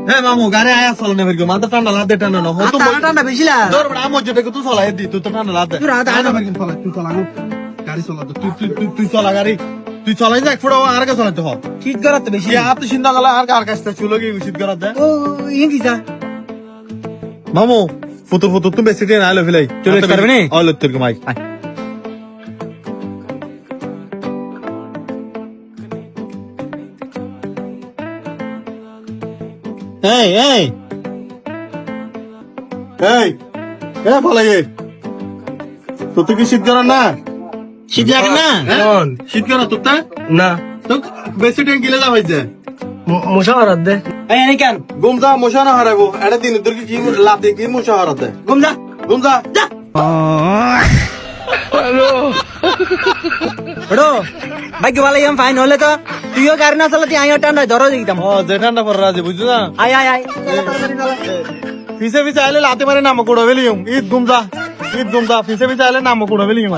হ্যাঁ মামু গাড়ি আয়া চলো না ফিরগো মাথা ঠান্ডা লাদে টানো না হতো ঠান্ডা বেশি না তোর বড় আমো যেটাকে তুই চলাই দি তুই তো ঠান্ডা লাদে তুই রাত আয় না। তুই চলা গাড়ি চলা তুই চলা গাড়ি তুই চলাই যা একফুড়া আর কে চলাতে হ শীত করার তো বেশি কি হাত চিন্তা গলা আর কাছটা চুলো কি উচিত করা দে ও ইন্দি যা মামু ফুতুর তুমি বেশি দিন আইলো ফিলাই চলে আসতে পারবে নি? আইলো তোর মাই এই এই এই এ বলে তো তুই কি শীত করা না শীত লাগে না শীত করা তোর তা না তো বেশি টাইম গিলে যাবাই যে মশা হারাত দে এই এনে কেন গুমজা মশা না হারাবো এটা দিন তোর কি লাভ দিয়ে কি মশা হারাতে ঘুম যা গুমজা যা বড়ো ভাগ্য ভালো আমি ফাইন হলে তো তুইও গাড়ি না চালাতি আইও ঠান্ডা ধরো দিতাম ও যে ঠান্ডা পড়ে রাজি বুঝছো না আয় আয় আয় পিছে পিছে আইলে লাতে মারে নাম কুড়ো বেলিম ঈদ গুমজা পিছে পিছে আইলে নাম কুড়ো বেলিম